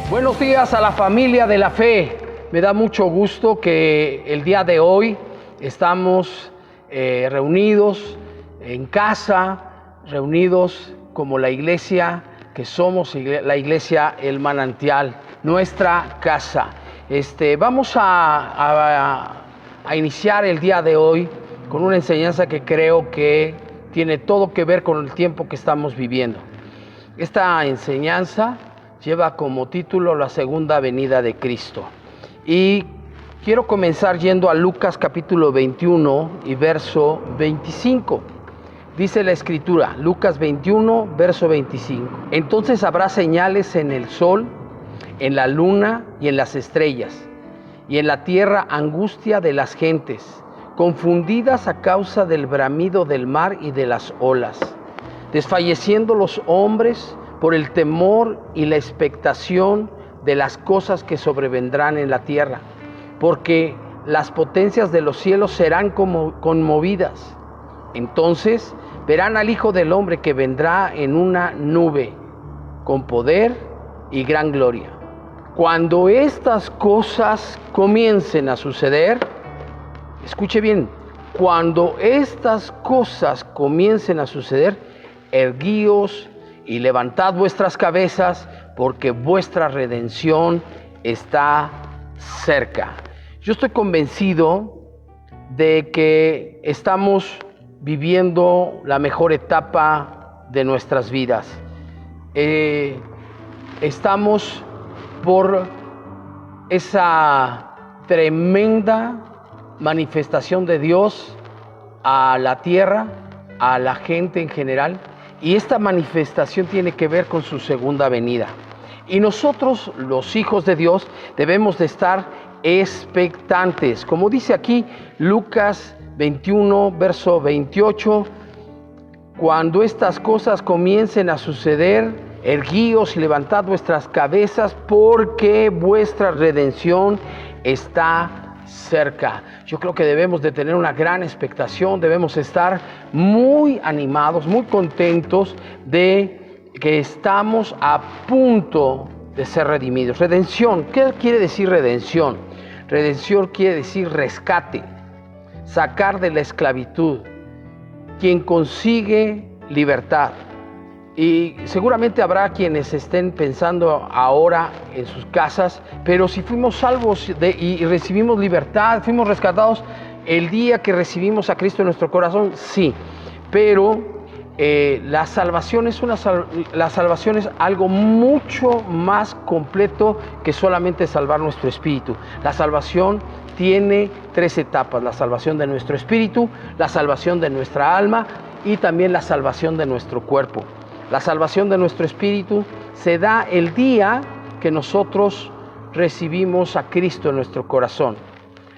Buenos días a la familia de la fe. Me da mucho gusto que el día de hoy estamos reunidos en casa, reunidos como la iglesia que somos, la iglesia El Manantial, nuestra casa. Vamos a iniciar el día de hoy con una enseñanza que creo que tiene todo que ver con el tiempo que estamos viviendo. Esta enseñanza lleva como título La segunda venida de Cristo. Y quiero comenzar yendo a Lucas capítulo 21 y verso 25. Dice la Escritura, Lucas 21, verso 25. Entonces habrá señales en el sol, en la luna y en las estrellas, y en la tierra angustia de las gentes, confundidas a causa del bramido del mar y de las olas, desfalleciendo los hombres por el temor y la expectación de las cosas que sobrevendrán en la tierra, porque las potencias de los cielos serán como conmovidas. Entonces verán al Hijo del Hombre que vendrá en una nube, con poder y gran gloria. Cuando estas cosas comiencen a suceder, escuche bien, cuando estas cosas comiencen a suceder, erguíos y levantad vuestras cabezas, porque vuestra redención está cerca. Yo estoy convencido de que estamos viviendo la mejor etapa de nuestras vidas. Estamos por esa tremenda manifestación de Dios a la tierra, a la gente en general. Y esta manifestación tiene que ver con su segunda venida. Y nosotros, los hijos de Dios, debemos de estar expectantes. Como dice aquí Lucas 21, verso 28, cuando estas cosas comiencen a suceder, erguíos y levantad vuestras cabezas, porque vuestra redención está cerca. Yo creo que debemos de tener una gran expectación, debemos estar muy animados, muy contentos de que estamos a punto de ser redimidos. Redención, ¿qué quiere decir redención? Redención quiere decir rescate, sacar de la esclavitud, quien consigue libertad. Y seguramente habrá quienes estén pensando ahora en sus casas, pero si fuimos salvos y recibimos libertad, fuimos rescatados el día que recibimos a Cristo en nuestro corazón, sí, pero la salvación es algo mucho más completo que solamente salvar nuestro espíritu. La salvación tiene 3 etapas: la salvación de nuestro espíritu, la salvación de nuestra alma y también la salvación de nuestro cuerpo. La salvación de nuestro espíritu se da el día que nosotros recibimos a Cristo en nuestro corazón.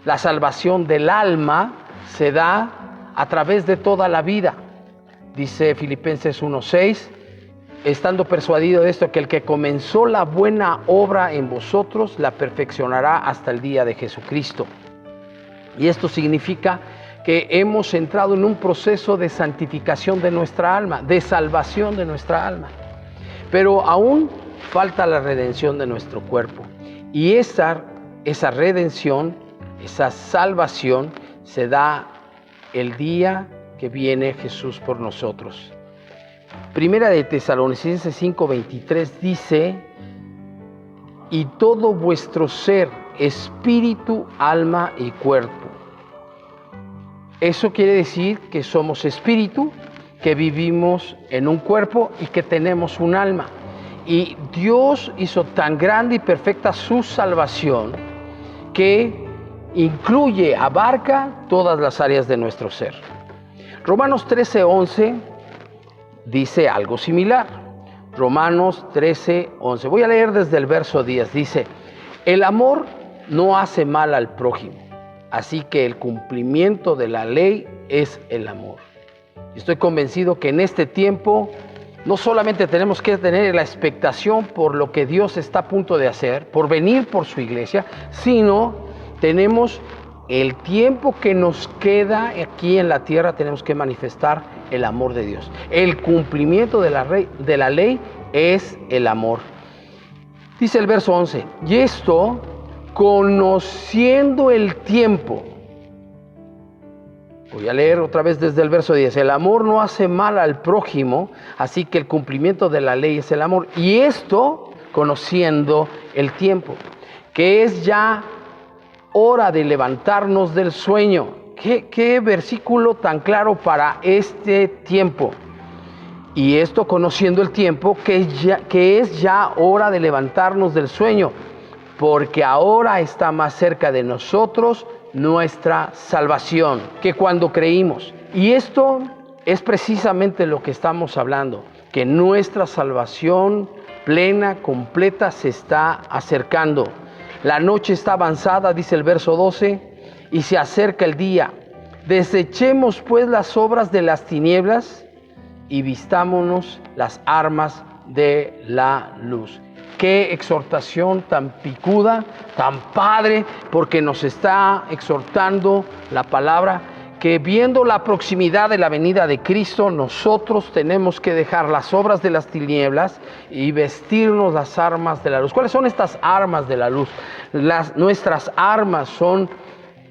La salvación del alma se da a través de toda la vida. Dice Filipenses 1:6, estando persuadido de esto, que el que comenzó la buena obra en vosotros la perfeccionará hasta el día de Jesucristo. Y esto significa que hemos entrado en un proceso de santificación de nuestra alma, de salvación de nuestra alma. Pero aún falta la redención de nuestro cuerpo. Y esa redención, esa salvación, se da el día que viene Jesús por nosotros. Primera de Tesalonicenses 5:23 dice: y todo vuestro ser, espíritu, alma y cuerpo. Eso quiere decir que somos espíritu, que vivimos en un cuerpo y que tenemos un alma. Y Dios hizo tan grande y perfecta su salvación que incluye, abarca todas las áreas de nuestro ser. Romanos 13:11 dice algo similar. Romanos 13:11. Voy a leer desde el verso 10. Dice: el amor no hace mal al prójimo, así que el cumplimiento de la ley es el amor. Estoy convencido que en este tiempo no solamente tenemos que tener la expectación por lo que Dios está a punto de hacer, por venir por su iglesia, sino tenemos el tiempo que nos queda aquí en la tierra, tenemos que manifestar el amor de Dios. El cumplimiento de la ley es el amor. Dice el verso 11, y esto conociendo el tiempo. Voy a leer otra vez desde el verso 10. El amor no hace mal al prójimo, así que el cumplimiento de la ley es el amor. Y esto conociendo el tiempo, que es ya hora de levantarnos del sueño. ¿Qué versículo tan claro para este tiempo? Y esto conociendo el tiempo, que es ya hora de levantarnos del sueño, porque ahora está más cerca de nosotros nuestra salvación que cuando creímos. Y esto es precisamente lo que estamos hablando, que nuestra salvación plena, completa, se está acercando. La noche está avanzada, dice el verso 12, y se acerca el día. Desechemos pues las obras de las tinieblas y vistámonos las armas de la luz. Qué exhortación tan picuda, tan padre, porque nos está exhortando la palabra que viendo la proximidad de la venida de Cristo, nosotros tenemos que dejar las obras de las tinieblas y vestirnos las armas de la luz. ¿Cuáles son estas armas de la luz? Nuestras armas son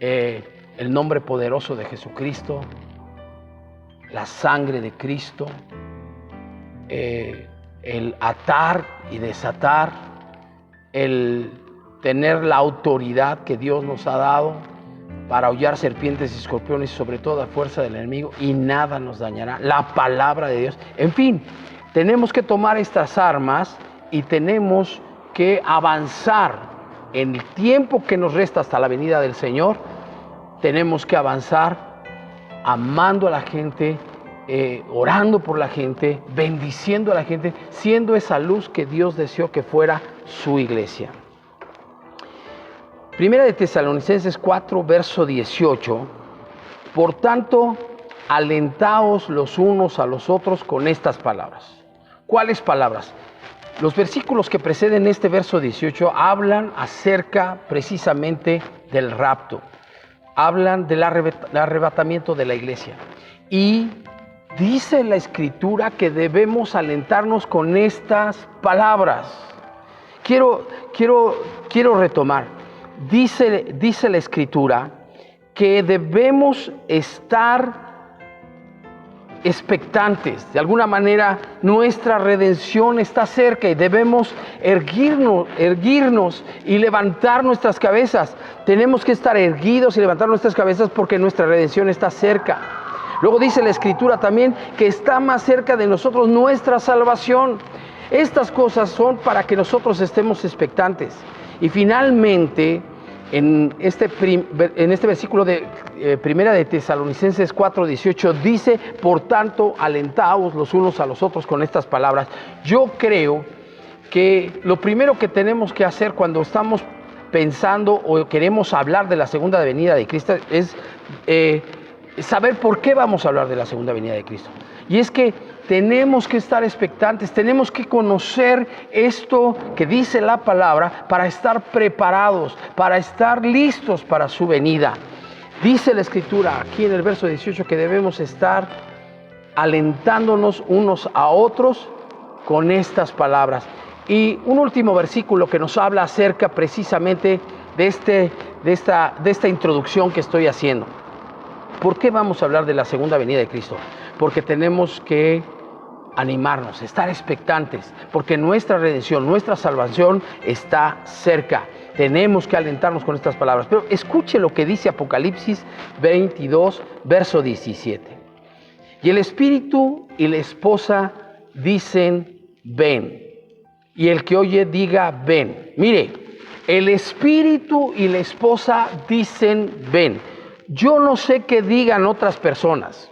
el nombre poderoso de Jesucristo, la sangre de Cristo, el atar y desatar, el tener la autoridad que Dios nos ha dado para hollar serpientes y escorpiones sobre toda fuerza del enemigo y nada nos dañará. La palabra de Dios. En fin, tenemos que tomar estas armas y tenemos que avanzar en el tiempo que nos resta hasta la venida del Señor. Tenemos que avanzar amando a la gente, orando por la gente, bendiciendo a la gente, siendo esa luz que Dios deseó que fuera su iglesia. Primera de Tesalonicenses 4, verso 18. Por tanto, alentaos los unos a los otros con estas palabras. ¿Cuáles palabras? Los versículos que preceden este verso 18 hablan acerca precisamente del rapto. Hablan del arrebatamiento de la iglesia. Y dice la Escritura que debemos alentarnos con estas palabras. Quiero retomar. Dice la Escritura que debemos estar expectantes. De alguna manera nuestra redención está cerca y debemos erguirnos y levantar nuestras cabezas. Tenemos que estar erguidos y levantar nuestras cabezas porque nuestra redención está cerca. Luego dice la Escritura también que está más cerca de nosotros nuestra salvación. Estas cosas son para que nosotros estemos expectantes. Y finalmente, en este versículo de Primera de Tesalonicenses 4:18 dice: por tanto, alentaos los unos a los otros con estas palabras. Yo creo que lo primero que tenemos que hacer cuando estamos pensando o queremos hablar de la segunda venida de Cristo es saber por qué vamos a hablar de la segunda venida de Cristo. Y es que tenemos que estar expectantes, tenemos que conocer esto que dice la palabra para estar preparados, para estar listos para su venida. Dice la Escritura aquí en el verso 18 que debemos estar alentándonos unos a otros con estas palabras. Y un último versículo que nos habla acerca precisamente de esta introducción que estoy haciendo. ¿Por qué vamos a hablar de la segunda venida de Cristo? Porque tenemos que animarnos, estar expectantes, porque nuestra redención, nuestra salvación está cerca. Tenemos que alentarnos con estas palabras. Pero escuche lo que dice Apocalipsis 22, verso 17. Y el Espíritu y la esposa dicen, ven. Y el que oye diga, ven. Mire, el Espíritu y la esposa dicen, ven. Yo no sé qué digan otras personas.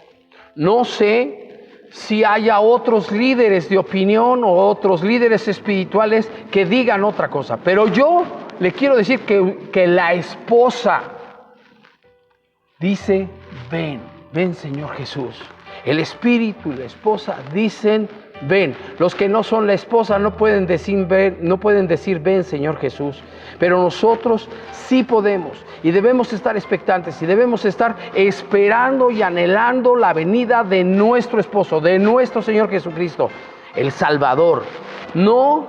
No sé si haya otros líderes de opinión o otros líderes espirituales que digan otra cosa. Pero yo le quiero decir que la esposa dice, ven, ven Señor Jesús. El Espíritu y la esposa dicen, ven. Los que no son la esposa no pueden decir ven Señor Jesús. Pero nosotros sí podemos y debemos estar expectantes y debemos estar esperando y anhelando la venida de nuestro esposo, de nuestro Señor Jesucristo, el Salvador. No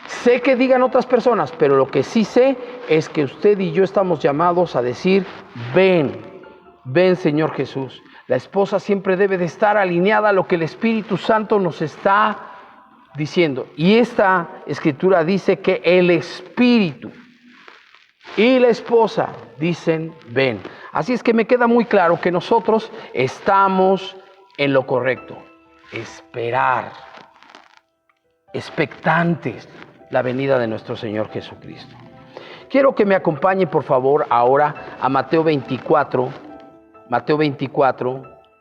sé qué digan otras personas, pero lo que sí sé es que usted y yo estamos llamados a decir, ven, ven Señor Jesús. La esposa siempre debe de estar alineada a lo que el Espíritu Santo nos está diciendo. Y esta escritura dice que el Espíritu y la esposa dicen, ven. Así es que me queda muy claro que nosotros estamos en lo correcto. Esperar, expectantes la venida de nuestro Señor Jesucristo. Quiero que me acompañe, por favor, ahora a Mateo 24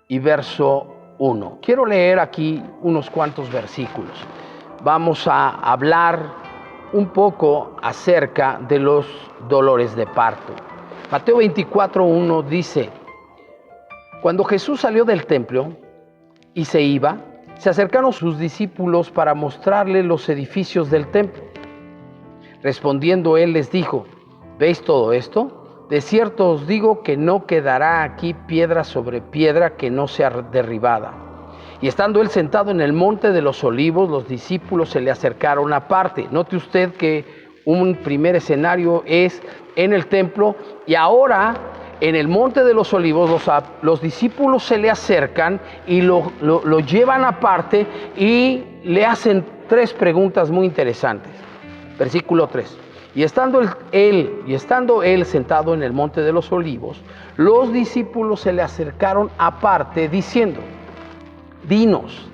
y verso 1. Quiero leer aquí unos cuantos versículos. Vamos a hablar un poco acerca de los dolores de parto. Mateo 24:1 dice: Cuando Jesús salió del templo y se iba, se acercaron sus discípulos para mostrarle los edificios del templo. Respondiendo él les dijo: ¿Veis todo esto? De cierto os digo que no quedará aquí piedra sobre piedra que no sea derribada. Y estando él sentado en el monte de los olivos, los discípulos se le acercaron aparte. Note usted que un primer escenario es en el templo y ahora en el monte de los olivos los discípulos se le acercan y lo llevan aparte y le hacen 3 preguntas muy interesantes. Versículo 3. Y estando él sentado en el monte de los olivos, los discípulos se le acercaron aparte diciendo: Dinos,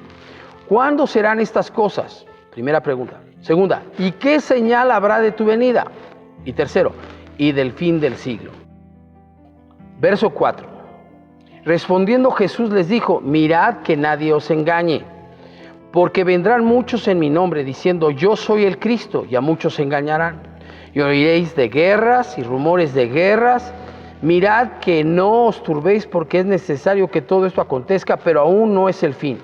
¿cuándo serán estas cosas? Primera pregunta. Segunda, ¿y qué señal habrá de tu venida? Y tercero, y del fin del siglo. Verso 4. Respondiendo Jesús les dijo: Mirad que nadie os engañe, porque vendrán muchos en mi nombre diciendo: Yo soy el Cristo, y a muchos se engañarán. Y oiréis de guerras y rumores de guerras. Mirad que no os turbéis, porque es necesario que todo esto acontezca, pero aún no es el fin.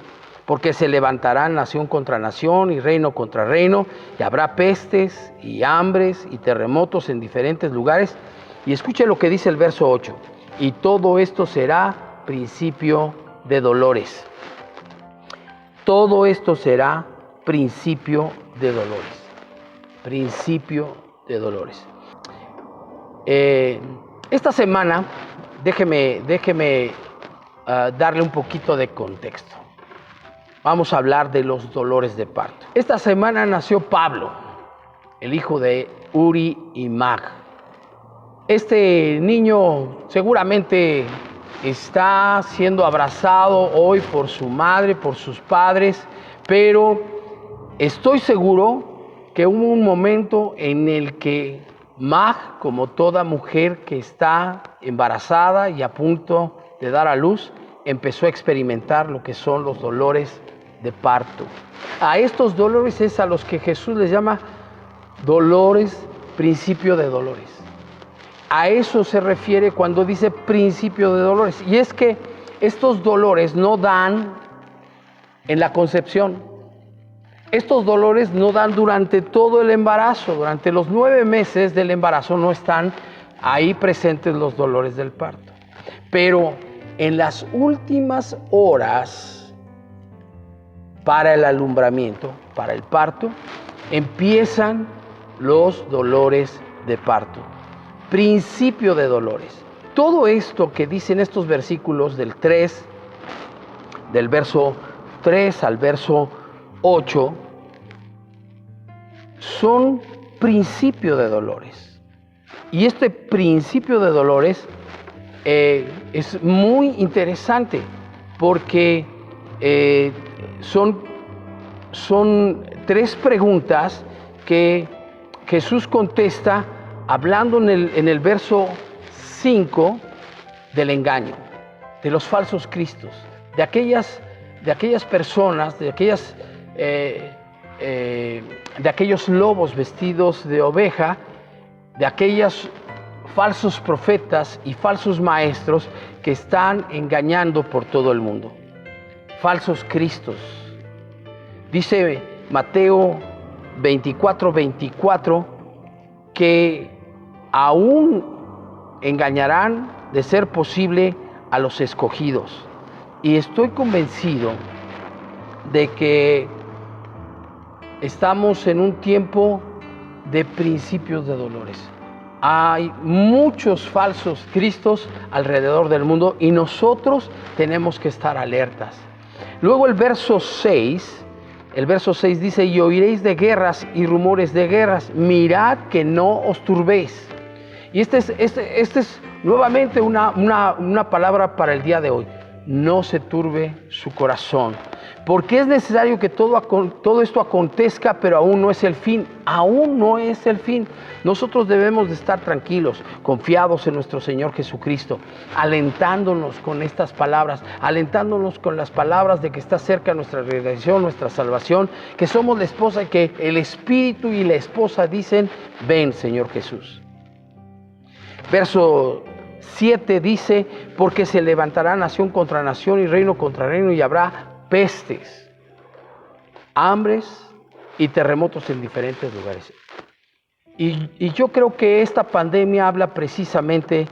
Porque se levantarán nación contra nación y reino contra reino, y habrá pestes y hambres y terremotos en diferentes lugares. Y escuche lo que dice el verso 8. Y todo esto será principio de dolores. Todo esto será principio de dolores. Principio de dolores. Esta semana, déjeme darle un poquito de contexto. Vamos a hablar de los dolores de parto. Esta semana nació Pablo, el hijo de Uri y Mag. Este niño seguramente está siendo abrazado hoy por su madre, por sus padres, pero estoy seguro que hubo un momento en el que Mag, como toda mujer que está embarazada y a punto de dar a luz, empezó a experimentar lo que son los dolores de parto. A estos dolores es a los que Jesús les llama dolores principio de dolores. A eso se refiere cuando dice principio de dolores. Y es que estos dolores no dan en la concepción. Estos dolores no dan durante todo el embarazo. Durante los 9 meses del embarazo no están ahí presentes los dolores del parto. Pero en las últimas horas para el alumbramiento, para el parto, empiezan los dolores de parto. Principio de dolores. Todo esto que dicen estos versículos del verso 3 al verso 8, son principio de dolores. Y este principio de dolores es muy interesante porque son 3 preguntas que Jesús contesta hablando en el verso 5 del engaño, de los falsos cristos, de aquellas personas, de aquellos lobos vestidos de oveja, de aquellos falsos profetas y falsos maestros que están engañando por todo el mundo. Falsos cristos. Dice Mateo 24:24 que aún engañarán, de ser posible, a los escogidos. Y estoy convencido de que estamos en un tiempo de principios de dolores. Hay muchos falsos cristos alrededor del mundo y nosotros tenemos que estar alertas. Luego el verso 6 dice: y oiréis de guerras y rumores de guerras, mirad que no os turbéis. Y este es nuevamente una palabra para el día de hoy. No se turbe su corazón, porque es necesario que todo esto acontezca, pero aún no es el fin. Aún no es el fin. Nosotros debemos de estar tranquilos, confiados en nuestro Señor Jesucristo, alentándonos con estas palabras, alentándonos con las palabras de que está cerca nuestra redención, nuestra salvación, que somos la esposa y que el Espíritu y la esposa dicen: ven, Señor Jesús. Verso 7 dice: porque se levantará nación contra nación y reino contra reino, y habrá pestes, hambres y terremotos en diferentes lugares. Y yo creo que esta pandemia habla precisamente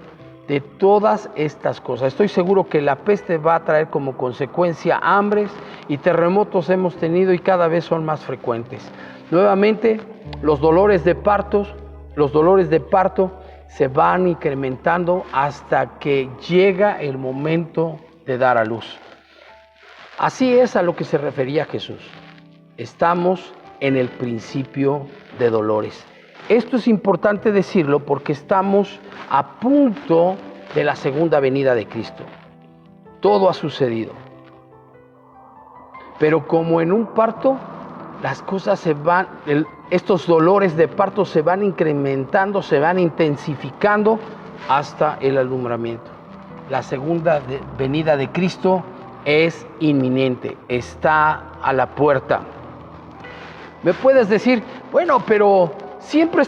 de todas estas cosas. Estoy seguro que la peste va a traer como consecuencia hambres y terremotos hemos tenido y cada vez son más frecuentes. Nuevamente, los dolores de parto se van incrementando hasta que llega el momento de dar a luz. Así es a lo que se refería Jesús. Estamos en el principio de dolores. Esto es importante decirlo porque estamos a punto de la segunda venida de Cristo. Todo ha sucedido. Pero como en un parto, las cosas estos dolores de parto se van incrementando, se van intensificando hasta el alumbramiento. La segunda venida de Cristo es inminente, está a la puerta. Me puedes decir: bueno, pero siempre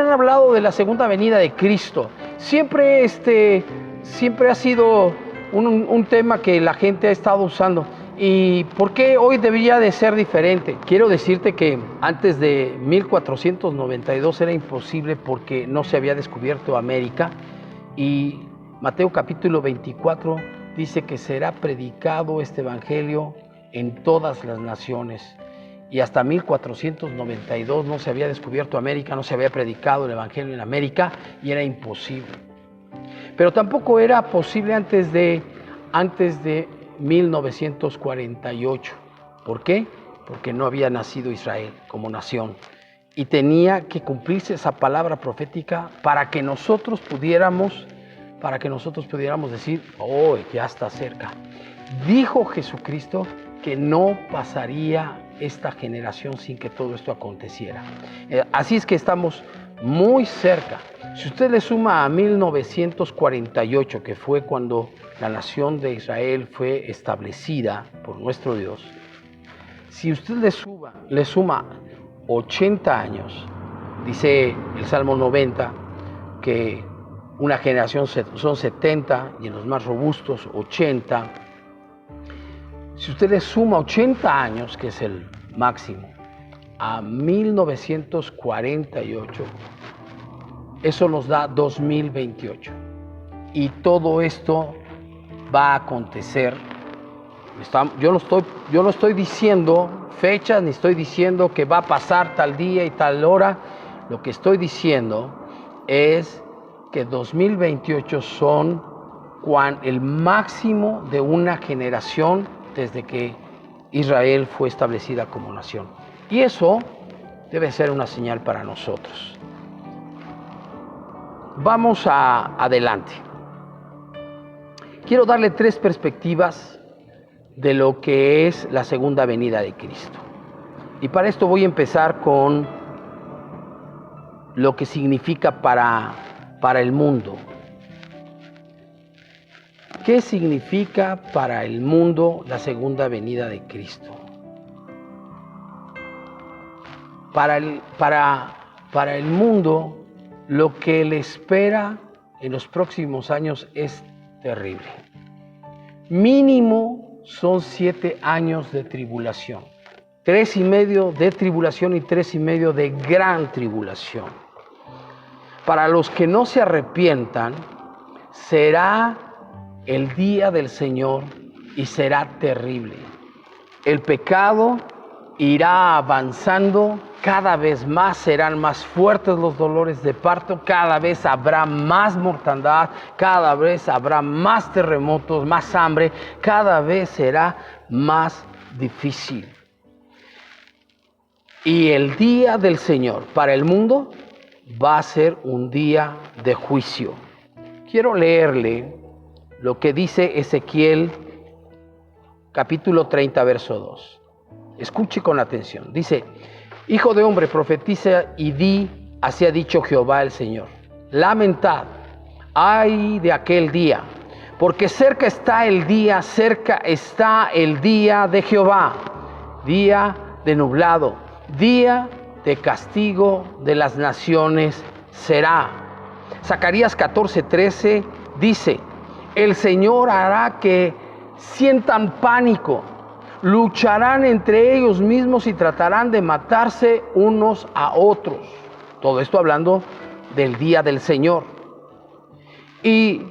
han hablado de la segunda venida de Cristo. Siempre ha sido un tema que la gente ha estado usando. ¿Y por qué hoy debería de ser diferente? Quiero decirte que antes de 1492 era imposible porque no se había descubierto América, y Mateo capítulo 24 dice que será predicado este evangelio en todas las naciones. Y hasta 1492 no se había descubierto América, no se había predicado el evangelio en América y era imposible. Pero tampoco era posible antes de 1948. ¿Por qué? Porque no había nacido Israel como nación. Y tenía que cumplirse esa palabra profética para que nosotros pudiéramos decir: oh, ya está cerca. Dijo Jesucristo que no pasaría esta generación sin que todo esto aconteciera. Así es que estamos muy cerca. Si usted le suma a 1948, que fue cuando la nación de Israel fue establecida por nuestro Dios, si usted le suma 80 años, Dice el Salmo 90 que una generación son 70 y en los más robustos 80. Si usted le suma 80 años, que es el máximo, a 1948, eso nos da 2028. Y todo esto va a acontecer. Yo no estoy diciendo fechas, ni estoy diciendo que va a pasar tal día y tal hora. Lo que estoy diciendo es que 2028 son el máximo de una generación desde que Israel fue establecida como nación. Y eso debe ser una señal para nosotros. Vamos adelante. Quiero darle 3 perspectivas de lo que es la segunda venida de Cristo. Y para esto voy a empezar con lo que significa para el mundo. ¿Qué significa para el mundo la segunda venida de Cristo? Para el mundo, lo que le espera en los próximos años es terrible. Mínimo son 7 años de tribulación. 3,5 de tribulación y 3,5 de gran tribulación. Para los que no se arrepientan, será el día del Señor y será terrible. El pecado irá avanzando, cada vez más serán más fuertes los dolores de parto, cada vez habrá más mortandad, cada vez habrá más terremotos, más hambre, cada vez será más difícil. Y el día del Señor para el mundo va a ser un día de juicio. Quiero leerle lo que dice Ezequiel capítulo 30, verso 2. Escuche con atención. Dice: Hijo de hombre, profetiza y di, así ha dicho Jehová el Señor. Lamentad, ay de aquel día, porque cerca está el día de Jehová, día de nublado, día de castigo de las naciones será. Zacarías 14:13 dice: el Señor hará que sientan pánico, lucharán entre ellos mismos y tratarán de matarse unos a otros. Todo esto hablando del día del Señor. Y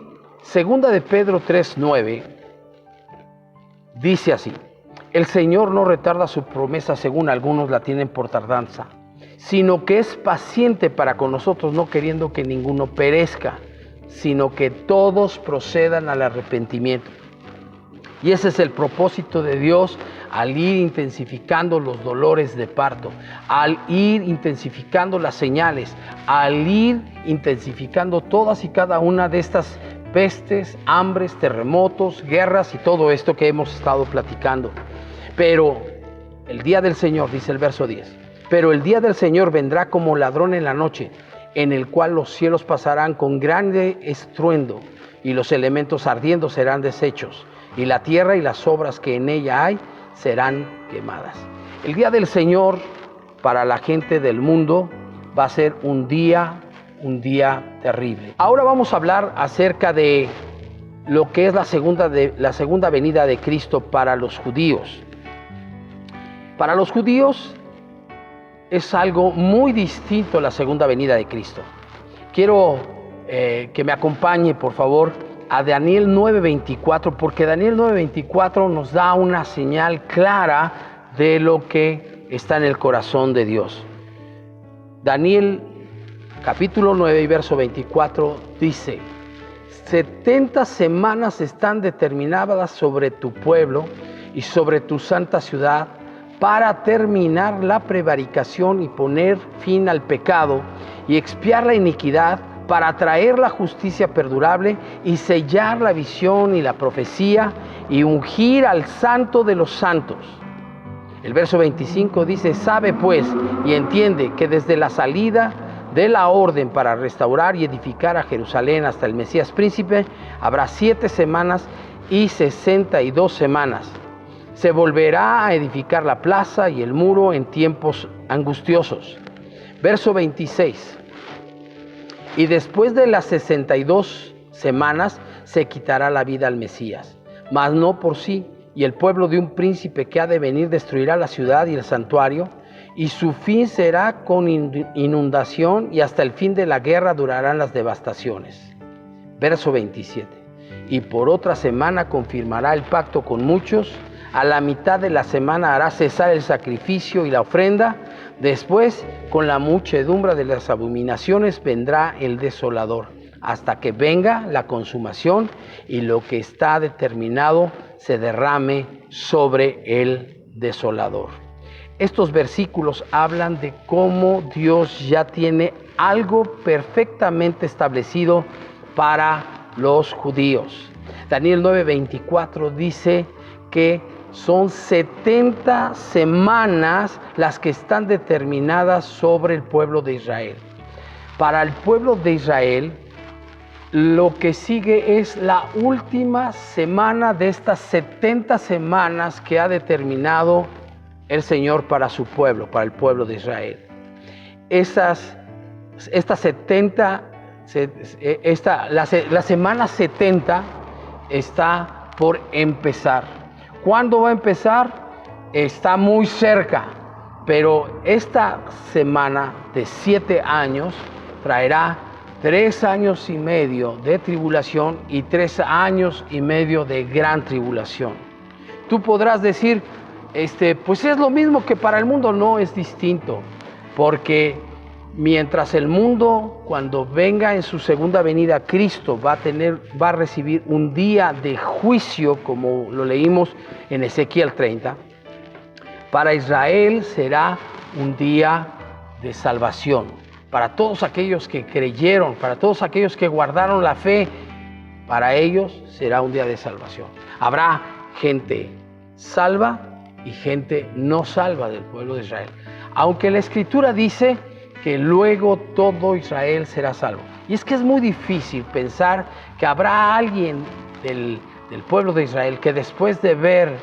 segunda de Pedro 3:9 dice así: el Señor no retarda su promesa, según algunos la tienen por tardanza, sino que es paciente para con nosotros, no queriendo que ninguno perezca, sino que todos procedan al arrepentimiento. Y ese es el propósito de Dios al ir intensificando los dolores de parto, al ir intensificando las señales, al ir intensificando todas y cada una de estas pestes, hambres, terremotos, guerras y todo esto que hemos estado platicando. Pero el día del Señor, dice el verso 10, pero el día del Señor vendrá como ladrón en la noche, en el cual los cielos pasarán con grande estruendo, y los elementos ardiendo serán deshechos, y la tierra y las obras que en ella hay serán quemadas. El día del Señor para la gente del mundo va a ser un día terrible. Ahora vamos a hablar acerca de lo que es la segunda venida de Cristo para los judíos. Para los judíos es algo muy distinto la segunda venida de Cristo. Quiero que me acompañe, por favor, a Daniel 9:24, porque Daniel 9:24 nos da una señal clara de lo que está en el corazón de Dios. Daniel capítulo 9 y verso 24 dice: 70 semanas están determinadas sobre tu pueblo y sobre tu santa ciudad, para terminar la prevaricación y poner fin al pecado y expiar la iniquidad, para traer la justicia perdurable y sellar la visión y la profecía y ungir al santo de los santos. El verso 25 dice: sabe pues y entiende que desde la salida de la orden para restaurar y edificar a Jerusalén hasta el Mesías príncipe, habrá 7 semanas y 62 semanas. Se volverá a edificar la plaza y el muro en tiempos angustiosos. Verso 26. Y después de las 62 semanas se quitará la vida al Mesías, mas no por sí. Y el pueblo de un príncipe que ha de venir destruirá la ciudad y el santuario, y su fin será con inundación, y hasta el fin de la guerra durarán las devastaciones. Verso 27. Y por otra semana confirmará el pacto con muchos, a la mitad de la semana hará cesar el sacrificio y la ofrenda, después con la muchedumbre de las abominaciones vendrá el desolador, hasta que venga la consumación y lo que está determinado se derrame sobre el desolador. Estos versículos hablan de cómo Dios ya tiene algo perfectamente establecido para los judíos. Daniel 9:24 dice que son 70 semanas las que están determinadas sobre el pueblo de Israel. Para el pueblo de Israel, lo que sigue es la última semana de estas 70 semanas que ha determinado el Señor para su pueblo, para el pueblo de Israel. La semana 70 está por empezar. ¿Cuándo va a empezar? Está muy cerca, pero esta semana de 7 años traerá 3 años y medio de tribulación y 3 años y medio de gran tribulación. Tú podrás decir, pues es lo mismo que para el mundo. No, es distinto, porque mientras el mundo, cuando venga en su segunda venida, Cristo va a recibir un día de juicio, como lo leímos en Ezequiel 30, para Israel será un día de salvación. Para todos aquellos que creyeron, para todos aquellos que guardaron la fe, para ellos será un día de salvación. Habrá gente salva y gente no salva del pueblo de Israel. Aunque la Escritura dice que luego todo Israel será salvo. Y es que es muy difícil pensar que habrá alguien del pueblo de Israel que después de ver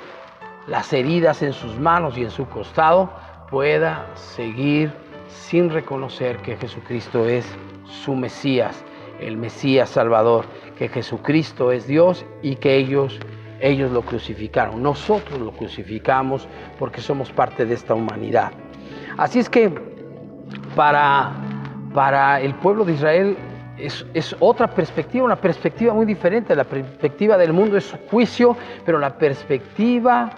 las heridas en sus manos y en su costado pueda seguir sin reconocer que Jesucristo es su Mesías, el Mesías Salvador, que Jesucristo es Dios y que ellos lo crucificaron. Nosotros lo crucificamos porque somos parte de esta humanidad. Así es que para el pueblo de Israel es otra perspectiva, una perspectiva muy diferente. La perspectiva del mundo es juicio, pero la perspectiva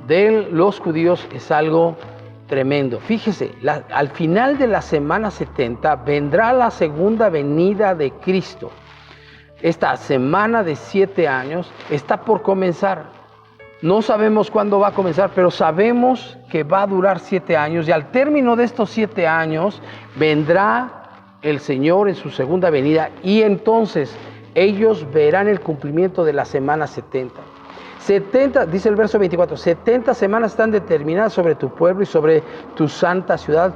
de los judíos es algo tremendo. Fíjese, al final de la semana 70 vendrá la segunda venida de Cristo. Esta semana de 7 años está por comenzar. No sabemos cuándo va a comenzar, pero sabemos que va a durar 7 años. Y al término de estos 7 años vendrá el Señor en su segunda venida. Y entonces ellos verán el cumplimiento de la semana 70. 70, dice el verso 24, 70 semanas están determinadas sobre tu pueblo y sobre tu santa ciudad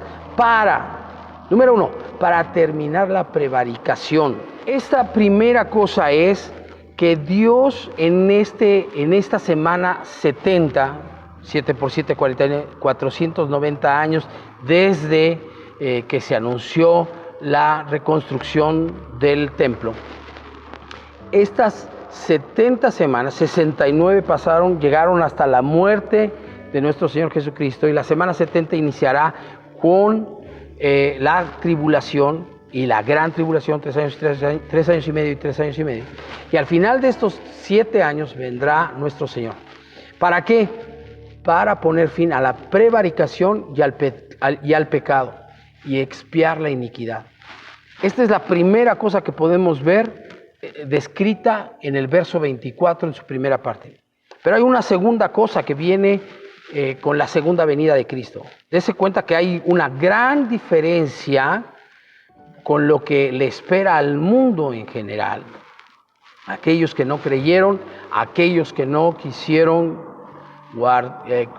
número 1, para terminar la prevaricación. Esta primera cosa es que Dios en esta semana 70, 7 por 7, 490 años, desde que se anunció la reconstrucción del templo, estas 70 semanas, 69 llegaron hasta la muerte de nuestro Señor Jesucristo, y la semana 70 iniciará con la tribulación y la gran tribulación, 3 años y medio y 3 años y medio. Y al final de estos 7 años vendrá nuestro Señor. ¿Para qué? Para poner fin a la prevaricación y al pecado y expiar la iniquidad. Esta es la primera cosa que podemos ver descrita en el verso 24 en su primera parte. Pero hay una segunda cosa que viene con la segunda venida de Cristo. Dese cuenta que hay una gran diferencia con lo que le espera al mundo en general. Aquellos que no creyeron, aquellos que no quisieron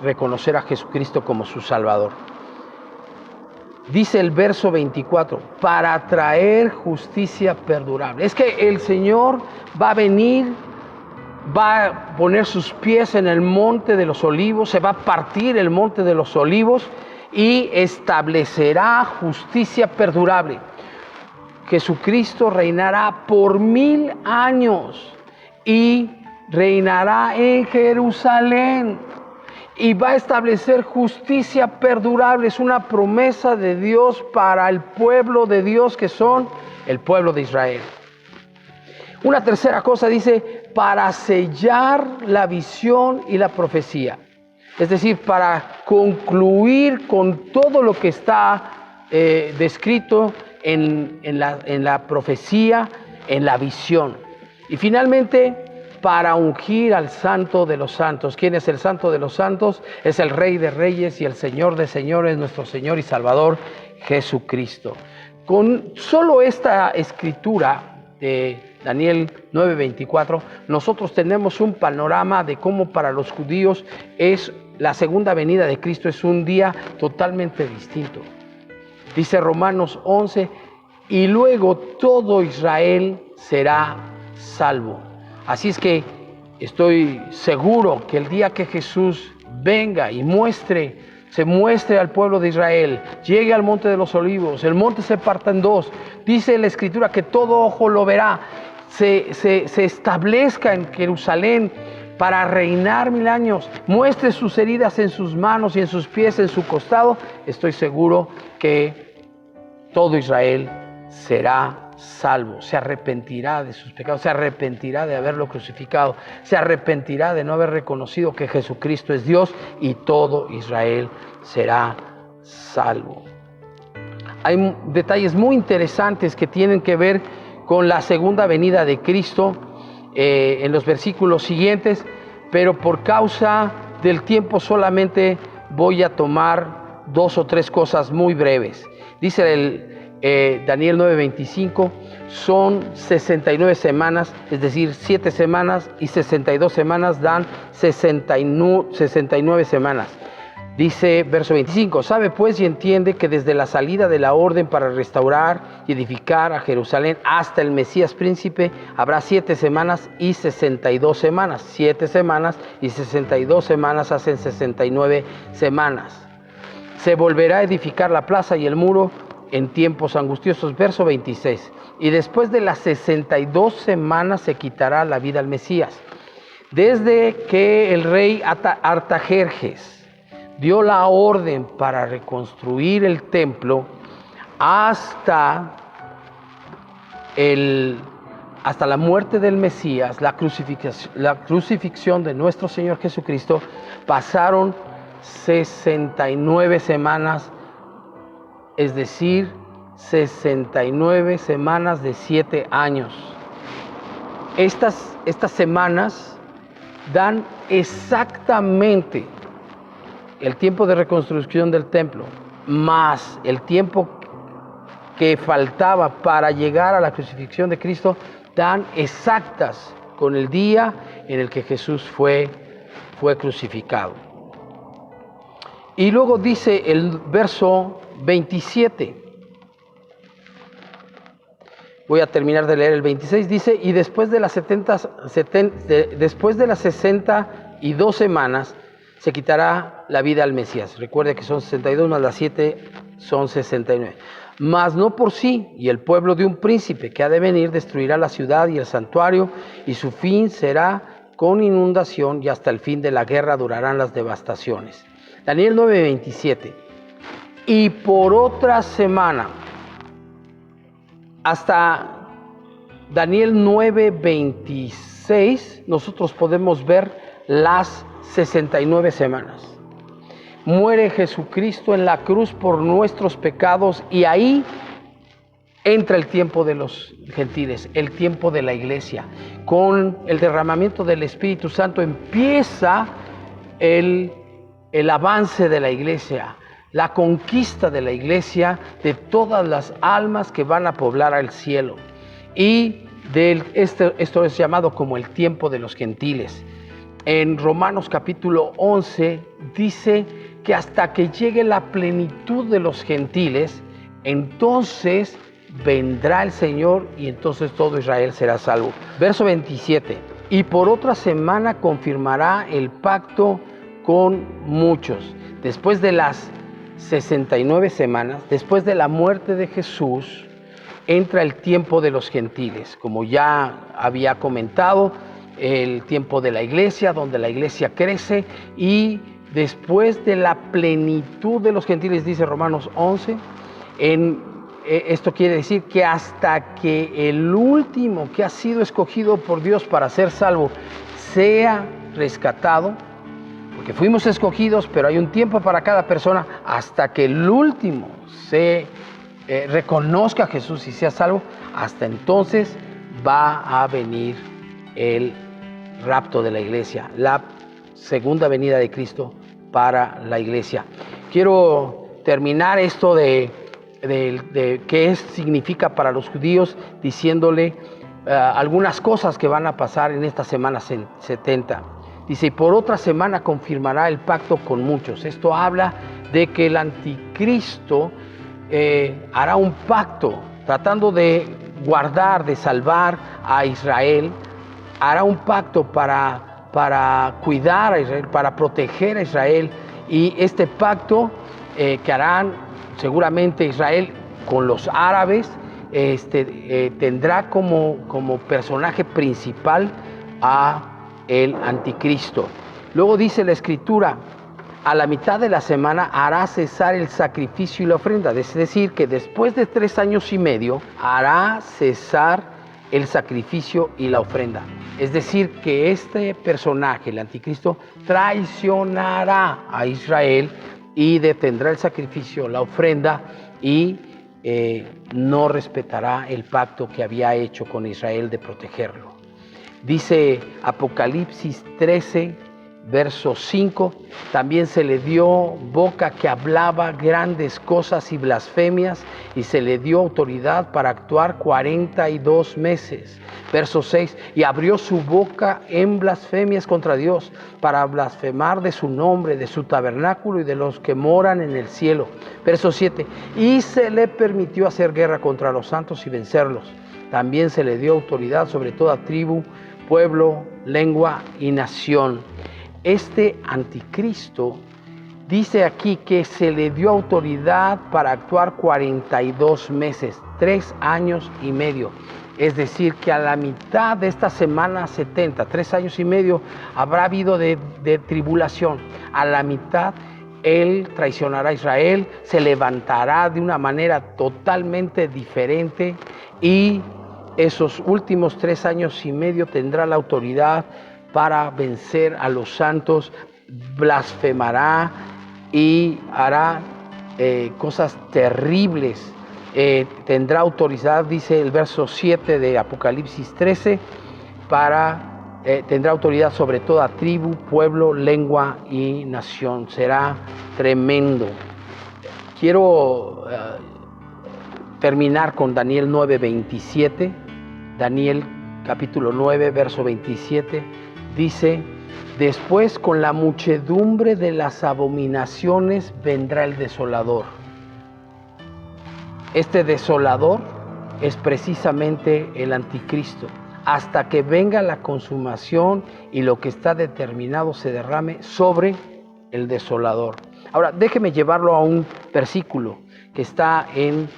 reconocer a Jesucristo como su Salvador. Dice el verso 24, para traer justicia perdurable. Es que el Señor va a venir, va a poner sus pies en el monte de los olivos, se va a partir el monte de los olivos, y establecerá justicia perdurable. Jesucristo reinará por 1000 años y reinará en Jerusalén y va a establecer justicia perdurable. Es una promesa de Dios para el pueblo de Dios, que son el pueblo de Israel. Una tercera cosa dice, para sellar la visión y la profecía. Es decir, para concluir con todo lo que está descrito en la profecía, en la visión. Y finalmente, para ungir al Santo de los Santos. ¿Quién es el Santo de los Santos? Es el Rey de Reyes y el Señor de Señores, nuestro Señor y Salvador, Jesucristo. Con solo esta escritura de Daniel 9:24, nosotros tenemos un panorama de cómo para los judíos es la segunda venida de Cristo, es un día totalmente distinto. Dice Romanos 11, y luego todo Israel será salvo. Así es que estoy seguro que el día que Jesús venga y se muestre al pueblo de Israel, llegue al Monte de los Olivos, el monte se parta en dos, dice la Escritura que todo ojo lo verá, se establezca en Jerusalén para reinar 1000 años, muestre sus heridas en sus manos y en sus pies, en su costado, estoy seguro que todo Israel será salvo, se arrepentirá de sus pecados, se arrepentirá de haberlo crucificado, se arrepentirá de no haber reconocido que Jesucristo es Dios y todo Israel será salvo. Hay detalles muy interesantes que tienen que ver con la segunda venida de Cristo en los versículos siguientes, pero por causa del tiempo solamente voy a tomar 2 o 3 cosas muy breves. Dice Daniel 9:25, son 69 semanas, es decir, 7 semanas y 62 semanas dan 69 semanas. Dice verso 25, sabe pues y entiende que desde la salida de la orden para restaurar y edificar a Jerusalén hasta el Mesías príncipe habrá 7 semanas y 62 semanas. 7 semanas y 62 semanas hacen 69 semanas. Se volverá a edificar la plaza y el muro en tiempos angustiosos. Verso 26, y después de las 62 semanas se quitará la vida al Mesías. Desde que el rey Artajerjes dio la orden para reconstruir el templo hasta la muerte del Mesías, la crucifixión de nuestro Señor Jesucristo, pasaron 69 semanas, es decir, 69 semanas de 7 años. Estas semanas dan exactamente el tiempo de reconstrucción del templo, más el tiempo que faltaba para llegar a la crucifixión de Cristo, dan exactas con el día en el que Jesús fue crucificado. Y luego dice el verso 27, voy a terminar de leer el 26, dice, y después de las 62 semanas, se quitará la vida al Mesías. Recuerde que son 62 más las 7 son 69. Mas no por sí, y el pueblo de un príncipe que ha de venir destruirá la ciudad y el santuario, y su fin será con inundación, y hasta el fin de la guerra durarán las devastaciones. Daniel 9:27. Y por otra semana, hasta Daniel 9:26, nosotros podemos ver las 69 semanas. Muere Jesucristo en la cruz por nuestros pecados y ahí entra el tiempo de los gentiles, el tiempo de la iglesia. Con el derramamiento del Espíritu Santo empieza el avance de la iglesia, la conquista de la iglesia de todas las almas que van a poblar al cielo. Y esto es llamado como el tiempo de los gentiles. En Romanos capítulo 11 dice que hasta que llegue la plenitud de los gentiles, entonces vendrá el Señor y entonces todo Israel será salvo. Verso 27, y por otra semana confirmará el pacto con muchos. Después de las 69 semanas, después de la muerte de Jesús, entra el tiempo de los gentiles. Como ya había comentado, el tiempo de la iglesia, donde la iglesia crece, y después de la plenitud de los gentiles, dice Romanos 11, esto quiere decir que hasta que el último que ha sido escogido por Dios para ser salvo sea rescatado, porque fuimos escogidos, pero hay un tiempo para cada persona, hasta que el último se reconozca a Jesús y sea salvo, hasta entonces va a venir el rapto de la iglesia, la segunda venida de Cristo para la iglesia. Quiero terminar esto de qué significa para los judíos, diciéndole algunas cosas que van a pasar en esta semana 70. Dice, y por otra semana confirmará el pacto con muchos. Esto habla de que el anticristo hará un pacto tratando de guardar, de salvar a Israel. Hará un pacto para cuidar a Israel, para proteger a Israel. Y este pacto que harán seguramente Israel con los árabes, tendrá como personaje principal a el anticristo. Luego dice la escritura, a la mitad de la semana hará cesar el sacrificio y la ofrenda. Es decir, que después de 3 años y medio hará cesar el sacrificio y la ofrenda. Es decir, que este personaje, el anticristo, traicionará a Israel y detendrá el sacrificio, la ofrenda, y no respetará el pacto que había hecho con Israel de protegerlo. Dice Apocalipsis 13, verso 5, también se le dio boca que hablaba grandes cosas y blasfemias, y se le dio autoridad para actuar 42 meses. Verso 6, y abrió su boca en blasfemias contra Dios, para blasfemar de su nombre, de su tabernáculo y de los que moran en el cielo. Verso 7, y se le permitió hacer guerra contra los santos y vencerlos. También se le dio autoridad sobre toda tribu, pueblo, lengua y nación. Este anticristo dice aquí que se le dio autoridad para actuar 42 meses, 3 años y medio. Es decir, que a la mitad de esta semana 70, 3 años y medio, habrá habido de tribulación. A la mitad, él traicionará a Israel, se levantará de una manera totalmente diferente, y esos últimos 3 años y medio tendrá la autoridad para vencer a los santos, blasfemará y hará cosas terribles. Tendrá autoridad, dice el verso 7 de Apocalipsis 13, tendrá autoridad sobre toda tribu, pueblo, lengua y nación. Será tremendo. Quiero terminar con Daniel 9:27. Daniel capítulo 9, verso 27, dice, después con la muchedumbre de las abominaciones vendrá el desolador. Este desolador es precisamente el anticristo, hasta que venga la consumación y lo que está determinado se derrame sobre el desolador. Ahora, déjeme llevarlo a un versículo que está en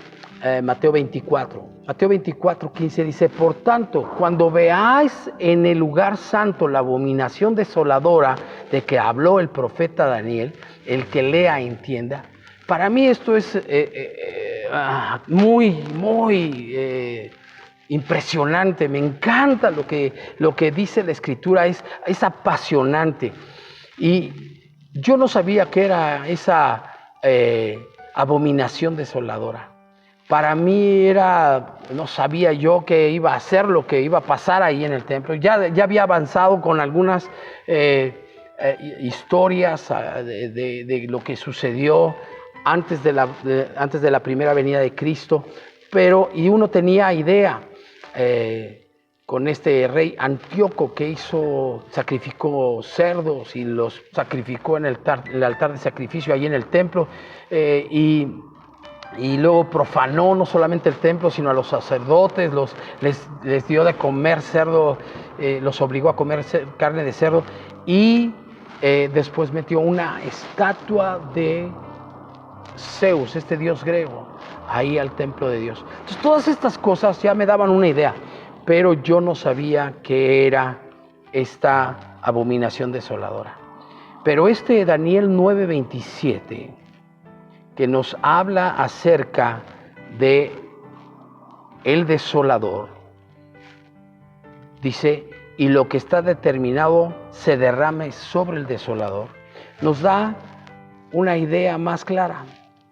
Mateo 24. Mateo 24:15 dice, por tanto, cuando veáis en el lugar santo la abominación desoladora de que habló el profeta Daniel, el que lea entienda. Para mí esto es muy impresionante. Me encanta lo que dice la Escritura, es apasionante. Y yo no sabía que era esa abominación desoladora. Para mí no sabía yo que iba a ser lo que iba a pasar ahí en el templo. Ya había avanzado con algunas historias de lo que sucedió antes de la primera venida de Cristo, y uno tenía idea con este rey Antíoco que sacrificó cerdos y los sacrificó en el altar de sacrificio ahí en el templo, y luego profanó no solamente el templo, sino a los sacerdotes, les dio de comer cerdo, los obligó a comer carne de cerdo, y después metió una estatua de Zeus, este dios griego, ahí al templo de Dios. Entonces todas estas cosas ya me daban una idea, pero yo no sabía qué era esta abominación desoladora. Pero Daniel 9:27, que nos habla acerca de el desolador, dice, y lo que está determinado se derrame sobre el desolador, nos da una idea más clara.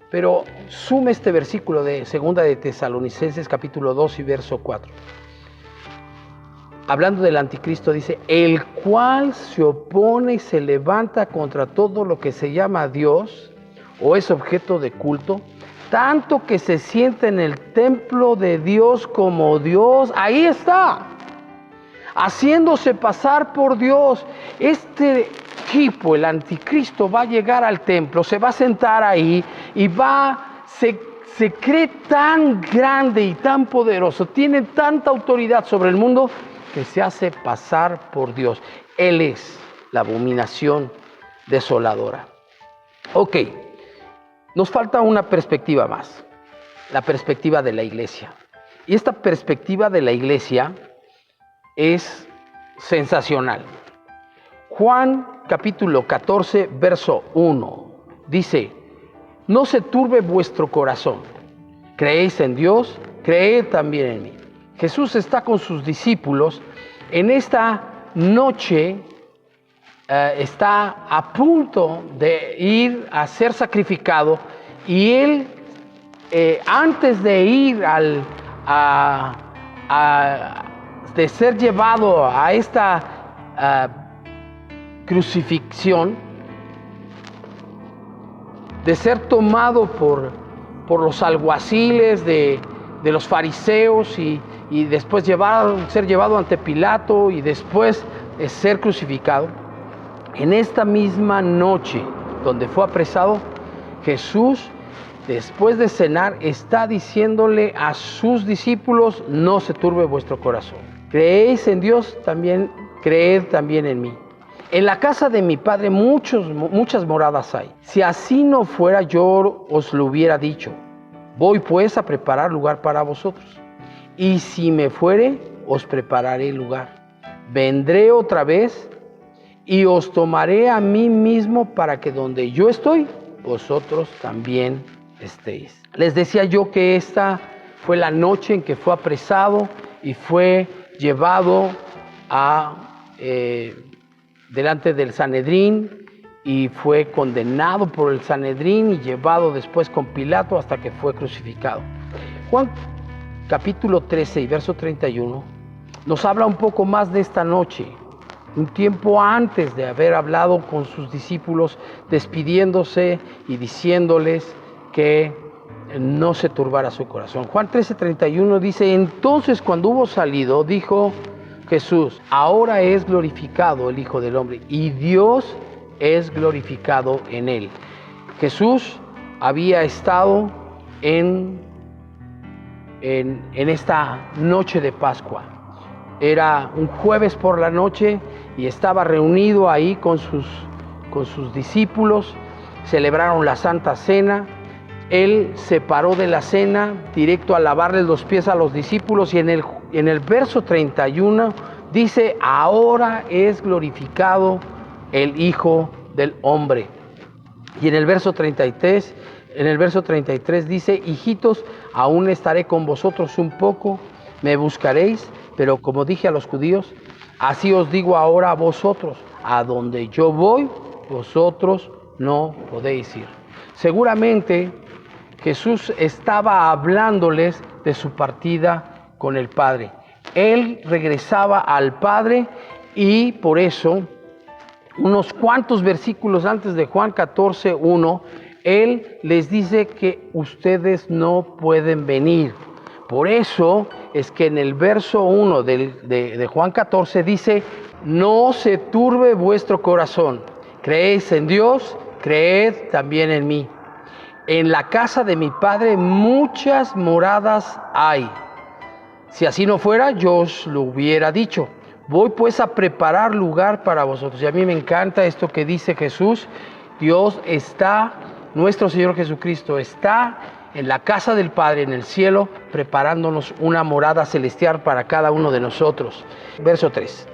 Pero sume este versículo de 2 de Tesalonicenses capítulo 2 y verso 4. Hablando del anticristo, dice, el cual se opone y se levanta contra todo lo que se llama Dios o es objeto de culto, tanto que se sienta en el templo de Dios como Dios. Ahí está, haciéndose pasar por Dios. Este tipo, el anticristo, va a llegar al templo, se va a sentar ahí y se cree tan grande y tan poderoso, tiene tanta autoridad sobre el mundo, que se hace pasar por Dios. Él es la abominación desoladora. Ok, nos falta una perspectiva más, la perspectiva de la iglesia. Y esta perspectiva de la iglesia es sensacional. Juan capítulo 14, verso 1, dice, no se turbe vuestro corazón, creéis en Dios, creed también en mí. Jesús está con sus discípulos en esta noche, está a punto de ir a ser sacrificado y él, antes de ir de ser llevado a esta crucifixión, de ser tomado por los alguaciles de los fariseos y después ser llevado ante Pilato y después ser crucificado. En esta misma noche donde fue apresado, Jesús, después de cenar, está diciéndole a sus discípulos, no se turbe vuestro corazón. Creéis en Dios, también creed también en mí. En la casa de mi Padre muchas moradas hay. Si así no fuera, yo os lo hubiera dicho. Voy pues a preparar lugar para vosotros. Y si me fuere, os prepararé lugar. Vendré otra vez y os tomaré a mí mismo para que donde yo estoy, vosotros también estéis. Les decía yo que esta fue la noche en que fue apresado y fue llevado delante del Sanedrín y fue condenado por el Sanedrín y llevado después con Pilato hasta que fue crucificado. Juan capítulo 13 y verso 31 nos habla un poco más de esta noche, un tiempo antes de haber hablado con sus discípulos, despidiéndose y diciéndoles que no se turbara su corazón. Juan 13:31 dice, entonces cuando hubo salido, dijo Jesús, ahora es glorificado el Hijo del Hombre y Dios es glorificado en él. Jesús había estado en esta noche de Pascua. Era un jueves por la noche y estaba reunido ahí con sus discípulos. Celebraron la Santa Cena. Él se paró de la cena directo a lavarles los pies a los discípulos y en el verso 31 dice, ahora es glorificado el Hijo del Hombre. Y en el verso 33 dice, hijitos, aún estaré con vosotros un poco, me buscaréis, pero como dije a los judíos, así os digo ahora a vosotros, a donde yo voy, vosotros no podéis ir. Seguramente Jesús estaba hablándoles de su partida con el Padre. Él regresaba al Padre y por eso, unos cuantos versículos antes de Juan 14:1, Él les dice que ustedes no pueden venir. Por eso es que en el verso 1 de Juan 14 dice, no se turbe vuestro corazón. Creéis en Dios, creed también en mí. En la casa de mi Padre muchas moradas hay. Si así no fuera, yo os lo hubiera dicho. Voy pues a preparar lugar para vosotros. Y a mí me encanta esto que dice Jesús. Dios está nuestro Señor Jesucristo está en la casa del Padre, en el cielo, preparándonos una morada celestial para cada uno de nosotros. Verso 3.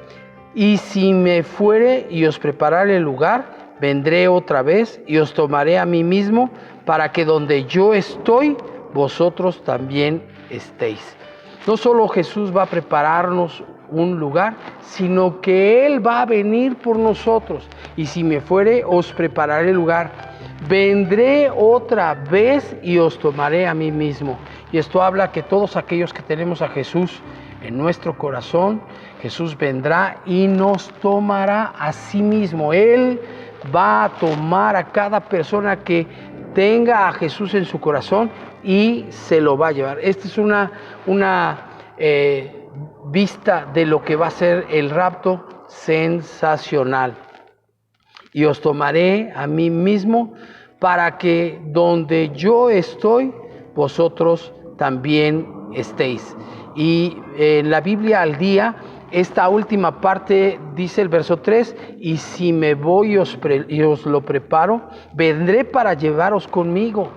Y si me fuere y os preparare el lugar, vendré otra vez y os tomaré a mí mismo, para que donde yo estoy, vosotros también estéis. No solo Jesús va a prepararnos un lugar, sino que Él va a venir por nosotros. Y si me fuere, os prepararé el lugar. Vendré otra vez y os tomaré a mí mismo. Y esto habla que todos aquellos que tenemos a Jesús en nuestro corazón, Jesús vendrá y nos tomará a sí mismo. Él va a tomar a cada persona que tenga a Jesús en su corazón y se lo va a llevar. Esta es una vista de lo que va a ser el rapto sensacional. Y os tomaré a mí mismo, para que donde yo estoy, vosotros también estéis. Y en la Biblia al día, esta última parte dice el verso 3, y si me voy y os lo preparo, vendré para llevaros conmigo.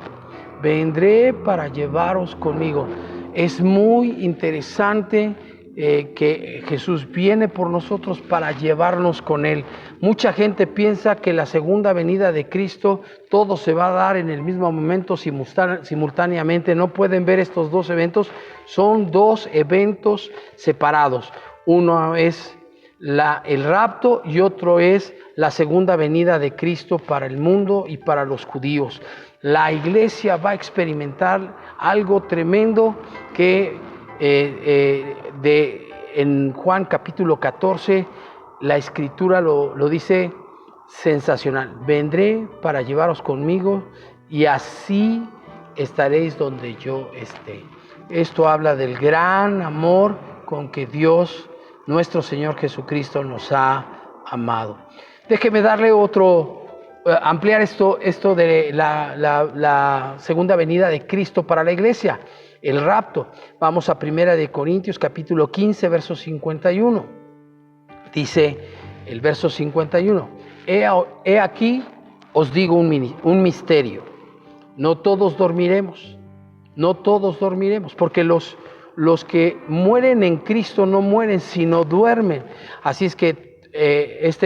Vendré para llevaros conmigo. Es muy interesante que Jesús viene por nosotros para llevarnos con Él. Mucha gente piensa que la segunda venida de Cristo todo se va a dar en el mismo momento, simultáneamente. No pueden ver estos dos eventos, son dos eventos separados. Uno es el rapto y otro es la segunda venida de Cristo para el mundo y para los judíos. La iglesia va a experimentar algo tremendo que en Juan capítulo 14 la escritura lo dice sensacional. Vendré para llevaros conmigo y así estaréis donde yo esté. Esto habla del gran amor con que Dios, nuestro Señor Jesucristo, nos ha amado. Déjeme darle ampliar esto de la segunda venida de Cristo para la iglesia, el rapto. Vamos a 1 Corintios capítulo 15, verso 51. Dice el verso 51, he aquí os digo un misterio, no todos dormiremos, porque los que mueren en Cristo no mueren, sino duermen. Así es que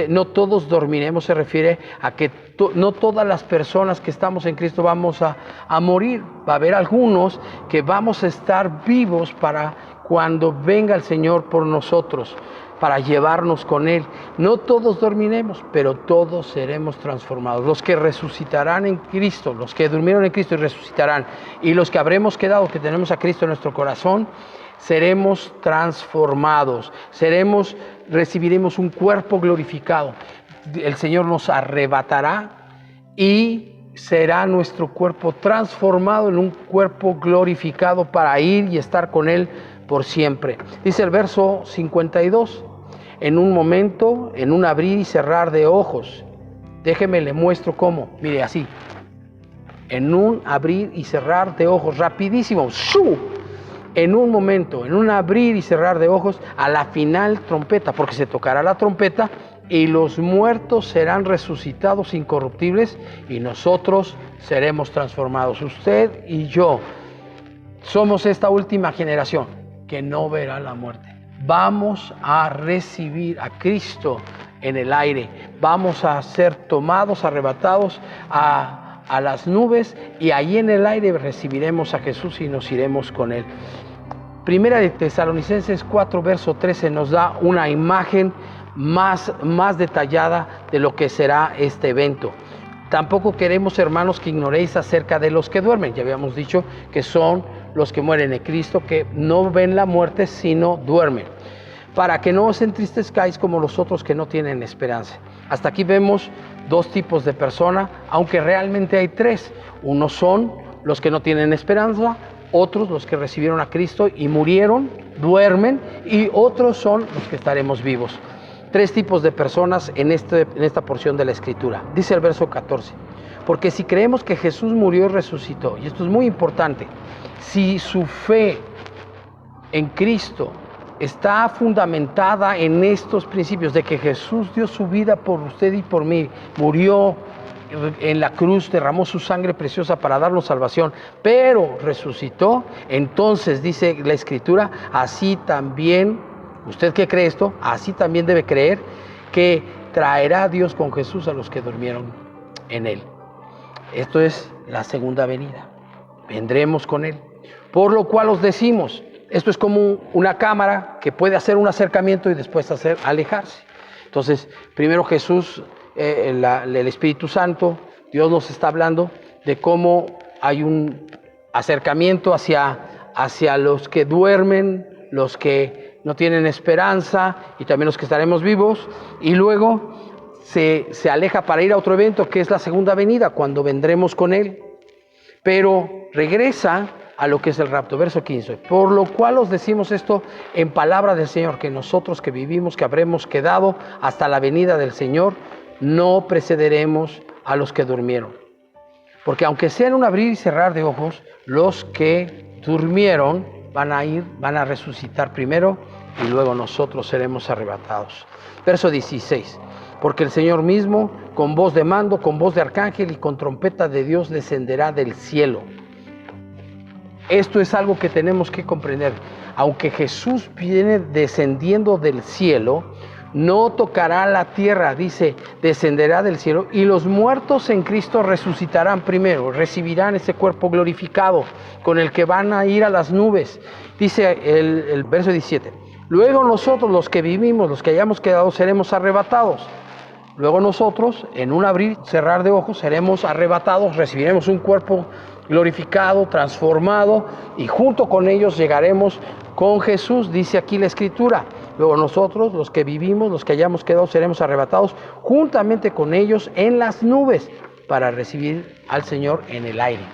no todos dormiremos se refiere a que no todas las personas que estamos en Cristo vamos a morir. Va a haber algunos que vamos a estar vivos para cuando venga el Señor por nosotros, para llevarnos con Él. No todos dormiremos, pero todos seremos transformados. Los que resucitarán en Cristo, los que durmieron en Cristo y resucitarán, y los que habremos quedado, que tenemos a Cristo en nuestro corazón, seremos transformados, recibiremos un cuerpo glorificado. El Señor nos arrebatará y será nuestro cuerpo transformado en un cuerpo glorificado para ir y estar con Él por siempre. Dice el verso 52, en un momento, en un abrir y cerrar de ojos. Déjeme, le muestro cómo. Mire, así. En un abrir y cerrar de ojos, rapidísimo. ¡Shoo! En un momento, en un abrir y cerrar de ojos, a la final trompeta, porque se tocará la trompeta y los muertos serán resucitados incorruptibles y nosotros seremos transformados. Usted y yo somos esta última generación que no verá la muerte. Vamos a recibir a Cristo en el aire. Vamos a ser tomados, arrebatados a las nubes y allí en el aire recibiremos a Jesús y nos iremos con Él. Primera de Tesalonicenses 4, verso 13 nos da una imagen más detallada de lo que será este evento. Tampoco queremos, hermanos, que ignoréis acerca de los que duermen. Ya habíamos dicho que son los que mueren en Cristo, que no ven la muerte, sino duermen. Para que no os entristezcáis como los otros que no tienen esperanza. Hasta aquí vemos dos tipos de personas, aunque realmente hay tres. Unos son los que no tienen esperanza, otros los que recibieron a Cristo y murieron, duermen, y otros son los que estaremos vivos. Tres tipos de personas en esta porción de la Escritura. Dice el verso 14, porque si creemos que Jesús murió y resucitó, y esto es muy importante, si su fe en Cristo está fundamentada en estos principios de que Jesús dio su vida por usted y por mí, murió en la cruz derramó su sangre preciosa para darnos salvación, pero resucitó, entonces dice la Escritura, así también, ¿usted qué cree esto? Así también debe creer que traerá a Dios con Jesús a los que durmieron en Él. Esto es la segunda venida. Vendremos con Él. Por lo cual os decimos, esto es como una cámara que puede hacer un acercamiento y después alejarse. Entonces, primero Jesús, el Espíritu Santo, Dios nos está hablando de cómo hay un acercamiento hacia los que duermen, los que no tienen esperanza y también los que estaremos vivos. Y luego se aleja para ir a otro evento que es la segunda venida, cuando vendremos con Él. Pero regresa a lo que es el rapto, verso 15. Por lo cual os decimos esto en palabra del Señor, que nosotros que vivimos, que habremos quedado hasta la venida del Señor, no precederemos a los que durmieron. Porque aunque sea en un abrir y cerrar de ojos, los que durmieron van a resucitar primero y luego nosotros seremos arrebatados. Verso 16. Porque el Señor mismo, con voz de mando, con voz de arcángel y con trompeta de Dios, descenderá del cielo. Esto es algo que tenemos que comprender. Aunque Jesús viene descendiendo del cielo, no tocará la tierra, dice, descenderá del cielo, y los muertos en Cristo resucitarán primero, recibirán ese cuerpo glorificado con el que van a ir a las nubes. Dice el verso 17, luego nosotros los que vivimos, los que hayamos quedado, seremos arrebatados. Luego nosotros, en un abrir y cerrar de ojos, seremos arrebatados, recibiremos un cuerpo glorificado, transformado, y junto con ellos llegaremos con Jesús, dice aquí la Escritura. Luego nosotros, los que vivimos, los que hayamos quedado, seremos arrebatados juntamente con ellos en las nubes para recibir al Señor en el aire.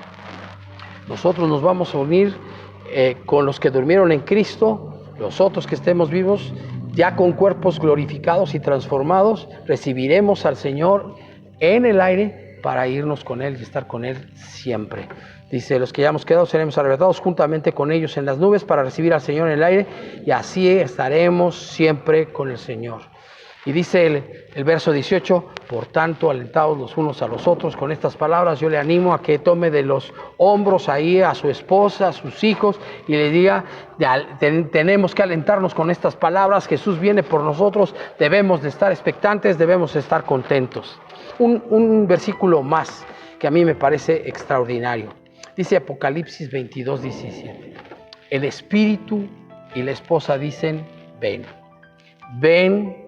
Nosotros nos vamos a unir con los que durmieron en Cristo, los otros que estemos vivos, ya con cuerpos glorificados y transformados, recibiremos al Señor en el aire para irnos con Él y estar con Él siempre. Dice, los que hayamos quedado seremos arrebatados juntamente con ellos en las nubes para recibir al Señor en el aire, y así estaremos siempre con el Señor. Y dice el verso 18, por tanto, alentados los unos a los otros con estas palabras, yo le animo a que tome de los hombros ahí a su esposa, a sus hijos, y le diga, tenemos que alentarnos con estas palabras, Jesús viene por nosotros, debemos de estar expectantes, debemos de estar contentos. Un versículo más que a mí me parece extraordinario. Dice Apocalipsis 22, 17. El Espíritu y la esposa dicen, ven. Ven,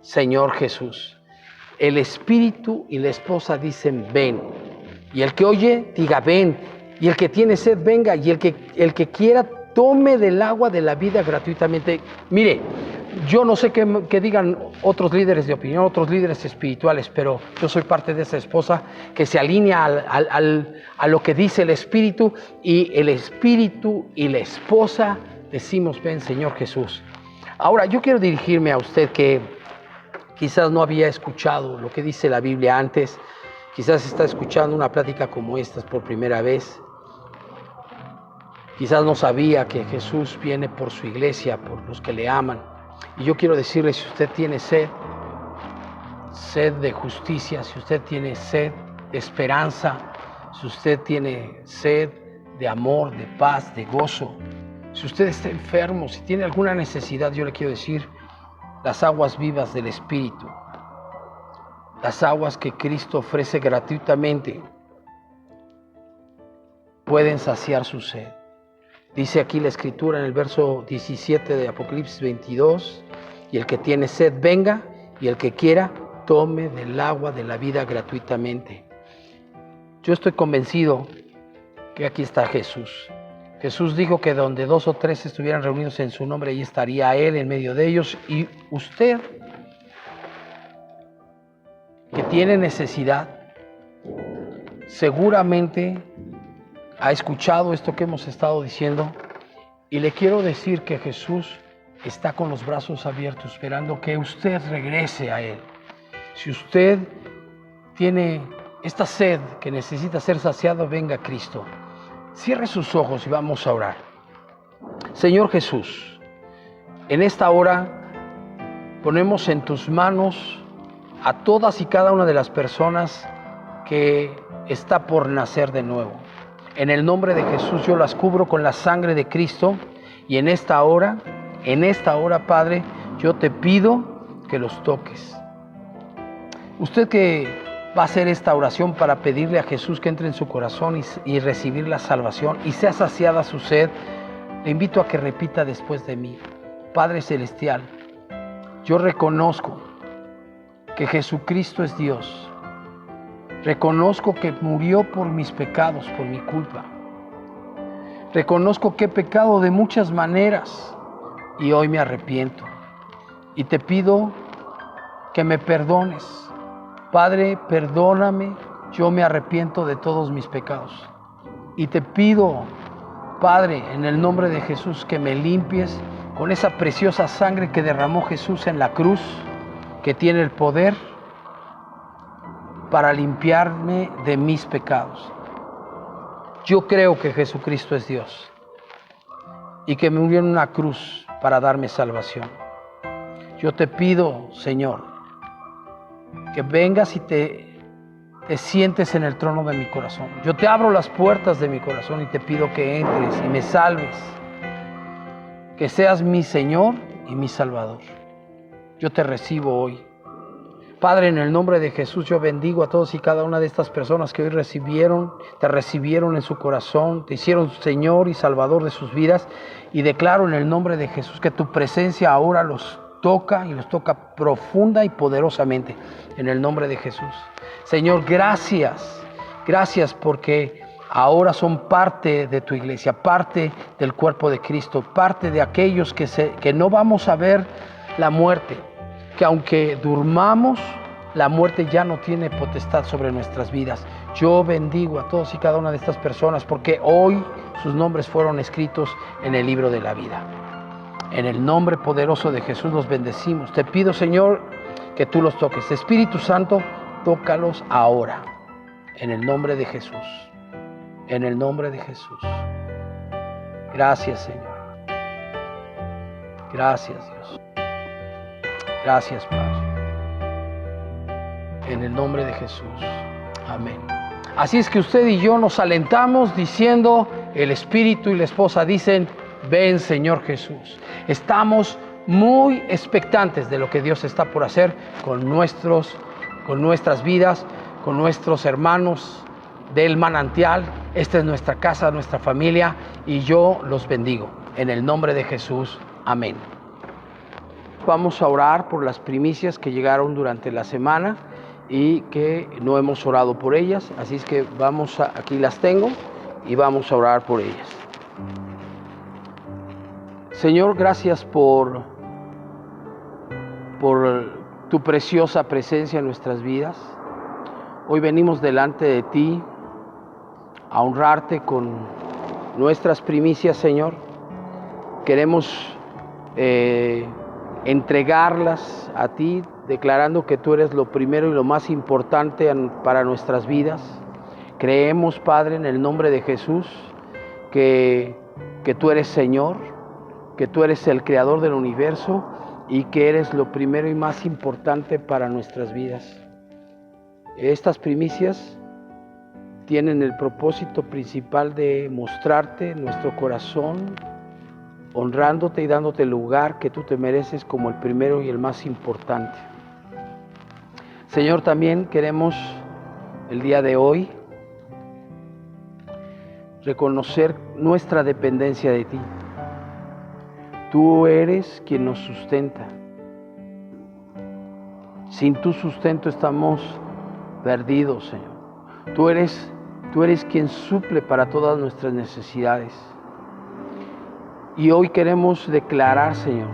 Señor Jesús. El Espíritu y la esposa dicen, ven. Y el que oye, diga, ven. Y el que tiene sed, venga. Y el que quiera, tome del agua de la vida gratuitamente. Mire, yo no sé qué digan otros líderes de opinión, otros líderes espirituales, pero yo soy parte de esa esposa que se alinea a lo que dice el Espíritu, y el Espíritu y la esposa decimos, ven, Señor Jesús. Ahora, yo quiero dirigirme a usted que quizás no había escuchado lo que dice la Biblia antes, quizás está escuchando una plática como esta por primera vez. Quizás no sabía que Jesús viene por su iglesia, por los que le aman. Y yo quiero decirle, si usted tiene sed de justicia, si usted tiene sed de esperanza, si usted tiene sed de amor, de paz, de gozo, si usted está enfermo, si tiene alguna necesidad, yo le quiero decir, las aguas vivas del Espíritu, las aguas que Cristo ofrece gratuitamente, pueden saciar su sed. Dice aquí la Escritura en el verso 17 de Apocalipsis 22, y el que tiene sed venga, y el que quiera tome del agua de la vida gratuitamente. Yo estoy convencido que aquí está Jesús. Jesús dijo que donde 2 o 3 estuvieran reunidos en su nombre, ahí estaría Él en medio de ellos. Y usted, que tiene necesidad, seguramente ha escuchado esto que hemos estado diciendo, y le quiero decir que Jesús está con los brazos abiertos esperando que usted regrese a Él. Si usted tiene esta sed que necesita ser saciado, venga a Cristo. Cierre sus ojos y vamos a orar. Señor Jesús, en esta hora ponemos en tus manos a todas y cada una de las personas que está por nacer de nuevo. En el nombre de Jesús yo las cubro con la sangre de Cristo y en esta hora, Padre, yo te pido que los toques. Usted que va a hacer esta oración para pedirle a Jesús que entre en su corazón y recibir la salvación y sea saciada su sed, le invito a que repita después de mí. Padre Celestial, yo reconozco que Jesucristo es Dios. Reconozco que murió por mis pecados, por mi culpa. Reconozco que he pecado de muchas maneras y hoy me arrepiento. Y te pido que me perdones. Padre, perdóname, yo me arrepiento de todos mis pecados. Y te pido, Padre, en el nombre de Jesús, que me limpies con esa preciosa sangre que derramó Jesús en la cruz, que tiene el poder para limpiarme de mis pecados. Yo creo que Jesucristo es Dios y que murió en una cruz para darme salvación. Yo te pido, Señor, que vengas y te sientes en el trono de mi corazón. Yo te abro las puertas de mi corazón y te pido que entres y me salves. Que seas mi Señor y mi Salvador. Yo te recibo hoy. Padre, en el nombre de Jesús, yo bendigo a todos y cada una de estas personas que hoy te recibieron en su corazón, te hicieron Señor y Salvador de sus vidas, y declaro en el nombre de Jesús que tu presencia ahora los toca y los toca profunda y poderosamente, en el nombre de Jesús. Señor, gracias porque ahora son parte de tu iglesia, parte del cuerpo de Cristo, parte de aquellos que no vamos a ver la muerte, que aunque durmamos, la muerte ya no tiene potestad sobre nuestras vidas. Yo bendigo a todos y cada una de estas personas porque hoy sus nombres fueron escritos en el libro de la vida. En el nombre poderoso de Jesús los bendecimos. Te pido, Señor, que tú los toques. Espíritu Santo, tócalos ahora. En el nombre de Jesús. En el nombre de Jesús. Gracias, Señor. Gracias, Dios. Gracias, Padre. En el nombre de Jesús. Amén. Así es que usted y yo nos alentamos diciendo, el Espíritu y la esposa dicen, ven, Señor Jesús. Estamos muy expectantes de lo que Dios está por hacer con nuestras vidas, con nuestros hermanos del manantial. Esta es nuestra casa, nuestra familia, y yo los bendigo. En el nombre de Jesús. Amén. Vamos a orar por las primicias que llegaron durante la semana y que no hemos orado por ellas. Así es que aquí las tengo y vamos a orar por ellas. Señor, gracias por tu preciosa presencia en nuestras vidas. Hoy venimos delante de ti a honrarte con nuestras primicias, Señor. Queremos entregarlas a ti, declarando que tú eres lo primero y lo más importante para nuestras vidas. Creemos, Padre, en el nombre de Jesús, que tú eres Señor, que tú eres el creador del universo y que eres lo primero y más importante para nuestras vidas. Estas primicias tienen el propósito principal de mostrarte nuestro corazón, honrándote y dándote el lugar que tú te mereces como el primero y el más importante. Señor, también queremos el día de hoy reconocer nuestra dependencia de ti. Tú eres quien nos sustenta. Sin tu sustento estamos perdidos, Señor. Tú eres quien suple para todas nuestras necesidades. Y hoy queremos declarar, Señor,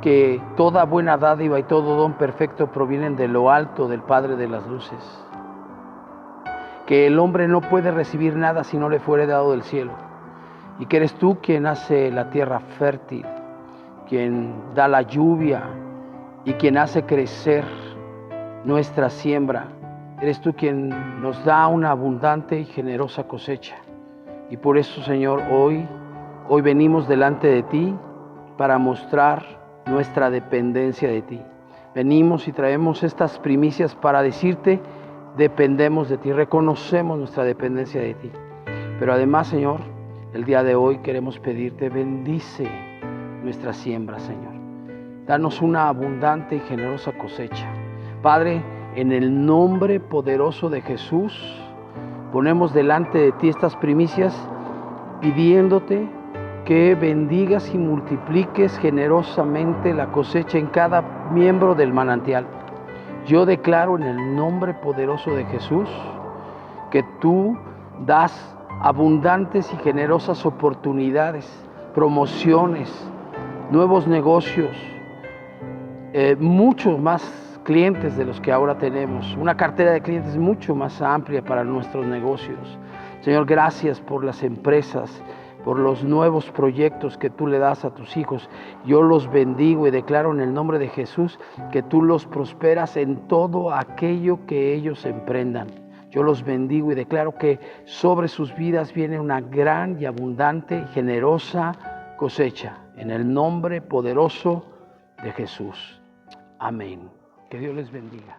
que toda buena dádiva y todo don perfecto provienen de lo alto del Padre de las luces. Que el hombre no puede recibir nada si no le fuere dado del cielo. Y que eres tú quien hace la tierra fértil, quien da la lluvia y quien hace crecer nuestra siembra. Eres tú quien nos da una abundante y generosa cosecha. Y por eso, Señor, hoy venimos delante de ti para mostrar nuestra dependencia de ti. Venimos y traemos estas primicias para decirte, dependemos de ti, reconocemos nuestra dependencia de ti. Pero además, Señor, el día de hoy queremos pedirte, bendice nuestra siembra, Señor. Danos una abundante y generosa cosecha. Padre, en el nombre poderoso de Jesús, ponemos delante de ti estas primicias, pidiéndote que bendigas y multipliques generosamente la cosecha en cada miembro del manantial. Yo declaro en el nombre poderoso de Jesús que tú das abundantes y generosas oportunidades, promociones, nuevos negocios, muchos más clientes de los que ahora tenemos, una cartera de clientes mucho más amplia para nuestros negocios. Señor, gracias por las empresas, por los nuevos proyectos que tú le das a tus hijos. Yo los bendigo y declaro en el nombre de Jesús que tú los prosperas en todo aquello que ellos emprendan. Yo los bendigo y declaro que sobre sus vidas viene una gran y abundante y generosa cosecha. En el nombre poderoso de Jesús. Amén. Que Dios les bendiga.